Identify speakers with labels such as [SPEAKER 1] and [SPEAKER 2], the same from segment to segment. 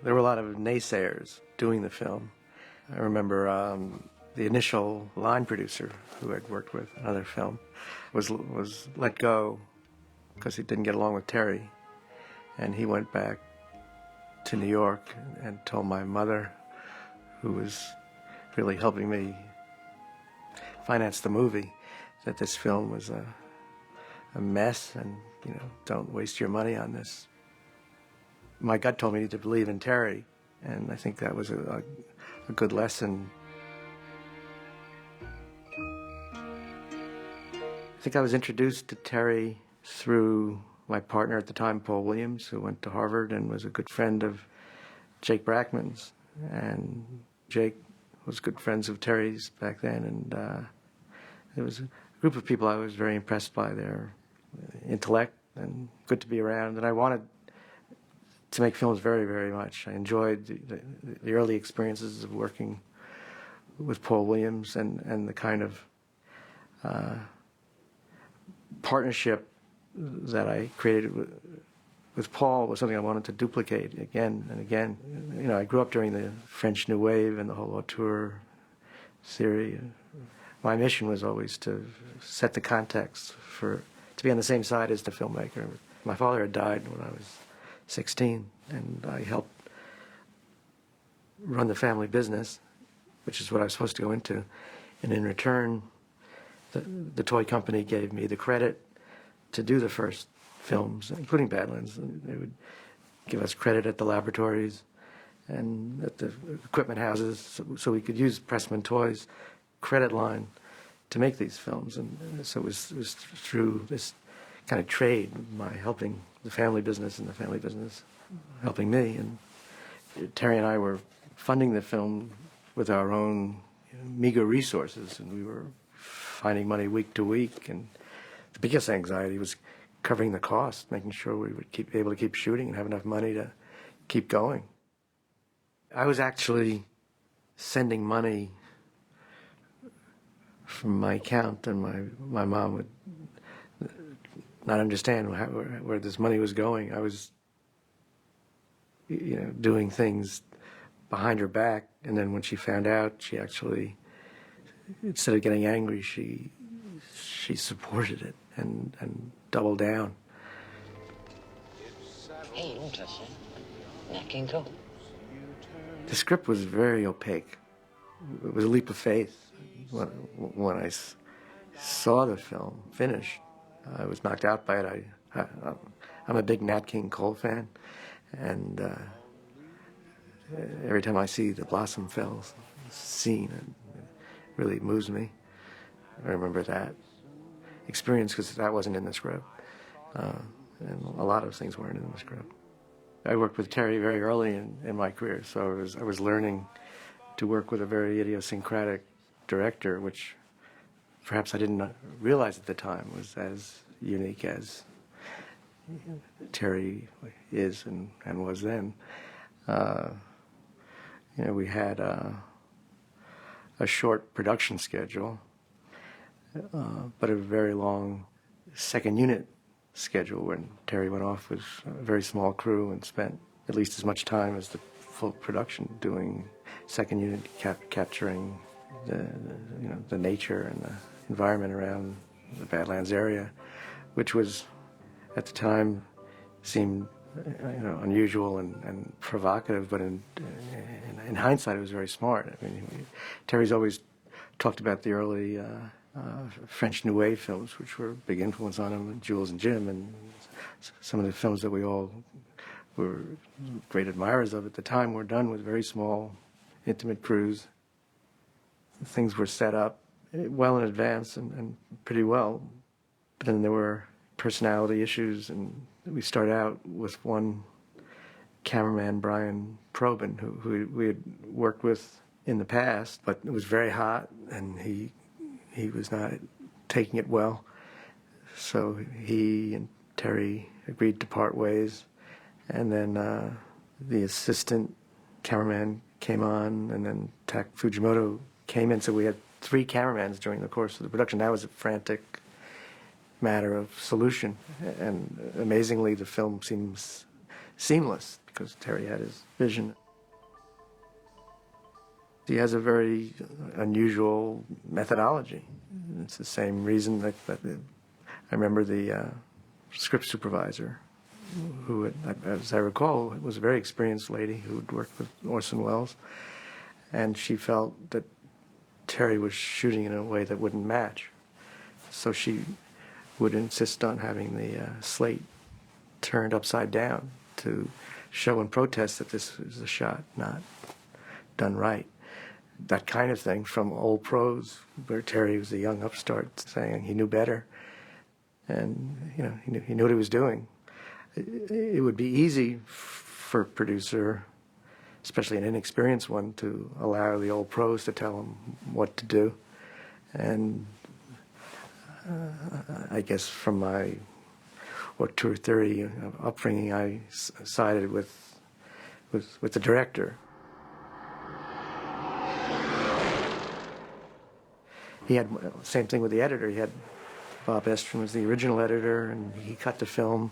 [SPEAKER 1] There were a lot of naysayers doing the film. I remember the initial line producer who I'd worked with another film was let go because he didn't get along with Terry, and he went back to New York and told my mother, who was really helping me finance the movie, that this film was a mess and, you know, don't waste your money on this. My gut told me to believe in Terry, and I think that was a good lesson. I think I was introduced to Terry through my partner at the time, Paul Williams, who went to Harvard and was a good friend of Jake Brackman's. And Jake was good friends of Terry's back then, and there was a group of people I was very impressed by their intellect and good to be around. And I wanted to make films very, very much. I enjoyed the early experiences of working with Paul Williams, and the kind of partnership that I created with Paul was something I wanted to duplicate again and again. You know, I grew up during the French New Wave and the whole auteur theory. My mission was always to set the context to be on the same side as the filmmaker. My father had died when I was 16, and I helped run the family business, which is what I was supposed to go into. And in return, the toy company gave me the credit to do the first films, including Badlands. They would give us credit at the laboratories and at the equipment houses, so we could use Pressman Toys' credit line to make these films. And so it was through this kind of trade, my helping the family business and the family business helping me. And Terry and I were funding the film with our own meager resources, and we were finding money week to week. And the biggest anxiety was covering the cost, making sure we would be able to keep shooting and have enough money to keep going. I was actually sending money from my account, and my mom would not understand where this money was going. I was, you know, doing things behind her back, and then when she found out, she actually, instead of getting angry, she supported it and doubled down.
[SPEAKER 2] Hey, don't touch that. That can go.
[SPEAKER 1] The script was very opaque. It was a leap of faith. When I saw the film finished, I was knocked out by it. I'm a big Nat King Cole fan, and every time I see the Blossom Fell scene, it really moves me. I remember that experience because that wasn't in the script, and a lot of things weren't in the script. I worked with Terry very early in my career, so I was learning to work with a very idiosyncratic director, which perhaps I didn't realize at the time was as unique as Terry is and was then. You know, we had a short production schedule, but a very long second unit schedule when Terry went off with a very small crew and spent at least as much time as the full production doing second unit, capturing the nature and the environment around the Badlands area, which was at the time seemed unusual and provocative, but in hindsight it was very smart. I mean, Terry's always talked about the early French New Wave films, which were a big influence on him, Jules and Jim, and some of the films that we all were great admirers of at the time were done with very small, intimate crews. Things were set up well in advance and pretty well, but then there were personality issues, and we started out with one cameraman, Brian Probin, who we had worked with in the past, but it was very hot, and he was not taking it well. So he and Terry agreed to part ways, and then the assistant cameraman came on, and then Tak Fujimoto came in. So we had 3 cameramans during the course of the production. That was a frantic matter of solution, and amazingly the film seems seamless. because Terry had his vision. He has a very unusual methodology. It's the same reason that I remember the script supervisor, who, as I recall, was a very experienced lady who had worked with Orson Welles, and she felt that Terry was shooting in a way that wouldn't match. So she would insist on having the slate turned upside down to show and protest that this was a shot not done right. That kind of thing from old pros, where Terry was a young upstart saying he knew better, and he knew what he was doing. It would be easy for a producer, especially an inexperienced one, to allow the old pros to tell him what to do. And I guess from my tour theory upbringing, I sided with the director. He had same thing with the editor. He had Bob Estrin was the original editor, and he cut the film.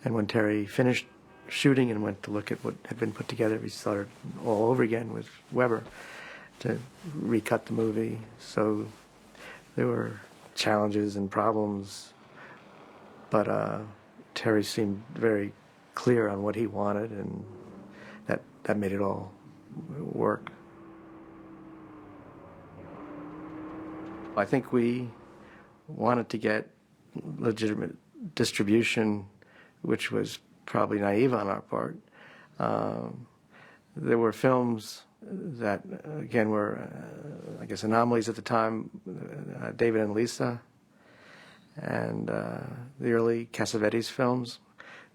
[SPEAKER 1] And when Terry finished shooting and went to look at what had been put together, he started all over again with Weber to recut the movie. So there were challenges and problems, but Terry seemed very clear on what he wanted, and that made it all work. I think we wanted to get legitimate distribution, which was probably naive on our part. There were films that, again, were, I guess, anomalies at the time, David and Lisa, and the early Cassavetes films,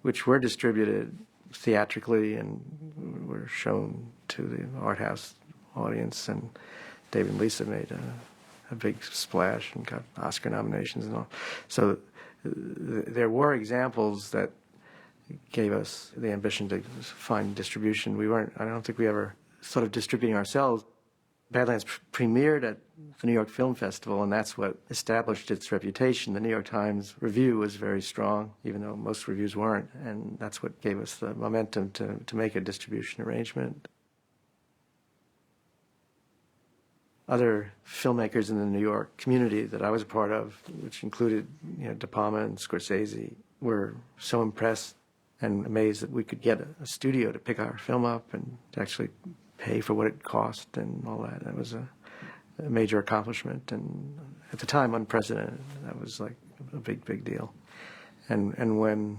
[SPEAKER 1] which were distributed theatrically and were shown to the art house audience, and David and Lisa made a big splash and got Oscar nominations and all. So there were examples that gave us the ambition to find distribution. I don't think we ever sort of distributing ourselves. Badlands premiered at the New York Film Festival, and that's what established its reputation. The New York Times review was very strong, even though most reviews weren't, and that's what gave us the momentum to make a distribution arrangement. Other filmmakers in the New York community that I was a part of, which included De Palma and Scorsese, were so impressed and amazed that we could get a studio to pick our film up and to actually pay for what it cost and all that. That was a major accomplishment, and at the time unprecedented. That was like a big deal. And when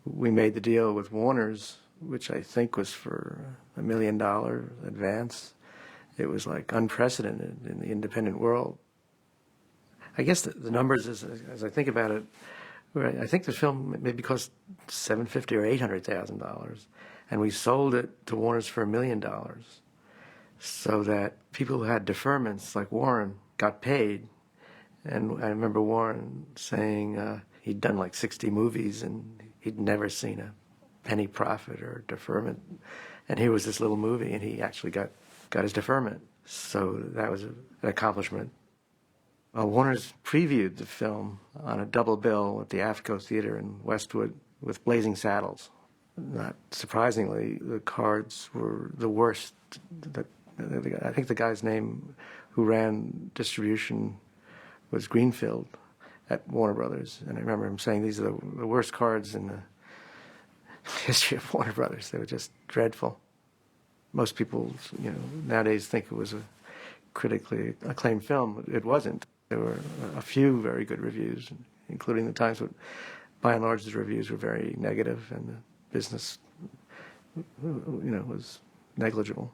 [SPEAKER 1] we made the deal with Warner's, which I think was for $1 million advance, it was like unprecedented in the independent world. I guess the numbers, as I think about it, I think the film maybe cost $750,000 or $800,000, and we sold it to Warner's for $1 million, so that people who had deferments, like Warren, got paid. And I remember Warren saying he'd done like 60 movies and he'd never seen a penny profit or deferment, and here was this little movie, and he actually got his deferment. So that was an accomplishment. Warner's previewed the film on a double bill at the AFCO Theater in Westwood with Blazing Saddles. Not surprisingly, the cards were the worst. I think the guy's name who ran distribution was Greenfield at Warner Brothers, and I remember him saying these are the worst cards in the history of Warner Brothers. They were just dreadful. Most people, nowadays think it was a critically acclaimed film. It wasn't. There were a few very good reviews, including the Times, but by and large the reviews were very negative, and the business, was negligible.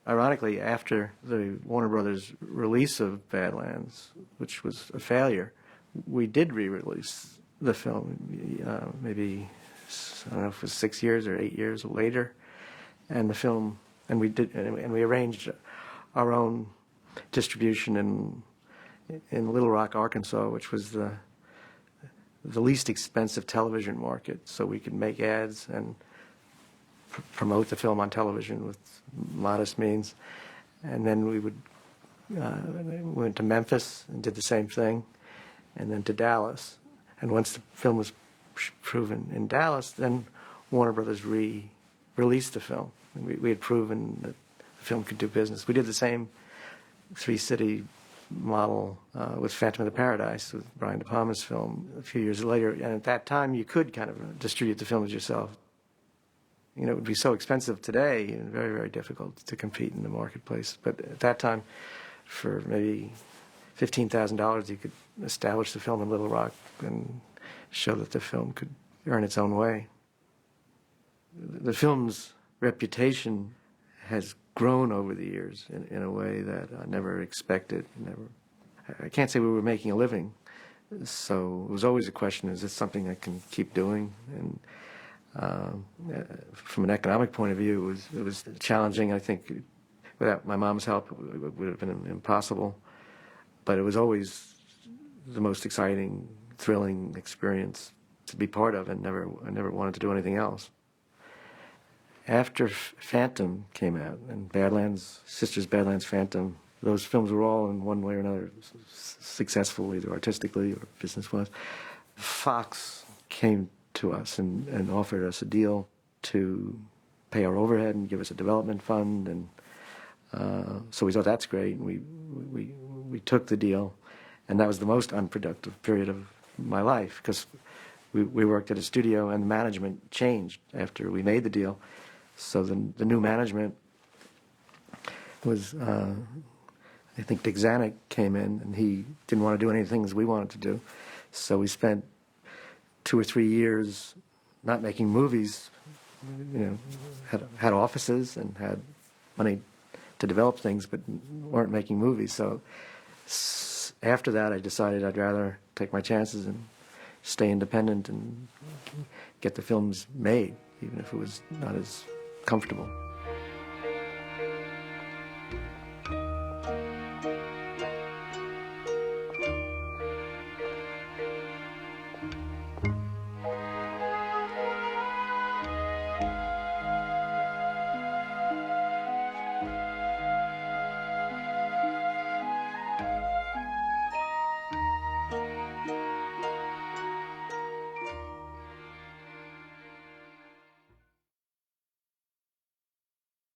[SPEAKER 1] Ironically, after the Warner Brothers release of Badlands, which was a failure, we did re-release the film, maybe, I don't know if it was 6 years or 8 years later, and the film, and we arranged our own distribution in Little Rock, Arkansas, which was the least expensive television market, so we could make ads and promote the film on television with modest means. And then we went to Memphis and did the same thing, and then to Dallas. And once the film was proven in Dallas, then Warner Brothers released the film. We had proven that the film could do business. We did the same three-city model with Phantom of the Paradise, with Brian De Palma's film a few years later. And at that time, you could kind of distribute the films yourself. You know, it would be so expensive today and very, very difficult to compete in the marketplace. But at that time, for maybe $15,000, you could establish the film in Little Rock and show that the film could earn its own way. The film's reputation has grown over the years in a way that I never expected. I can't say we were making a living, so it was always a question: is this something I can keep doing? And from an economic point of view, it was challenging. I think without my mom's help, it would have been impossible. But it was always the most exciting, thrilling experience to be part of, and I never wanted to do anything else. After Phantom came out, and Badlands, Sisters Badlands Phantom, those films were all in one way or another successful, either artistically or business-wise. Fox came to us and offered us a deal to pay our overhead and give us a development fund, and so we thought that's great. We took the deal, and that was the most unproductive period of my life, because we worked at a studio and the management changed after we made the deal. So the new management was, I think Dick Zanuck came in, and he didn't want to do anything as we wanted to do. So we spent 2 or 3 years not making movies. You know, had offices and had money to develop things, but weren't making movies. So after that, I decided I'd rather take my chances and stay independent and get the films made, even if it was not as comfortable.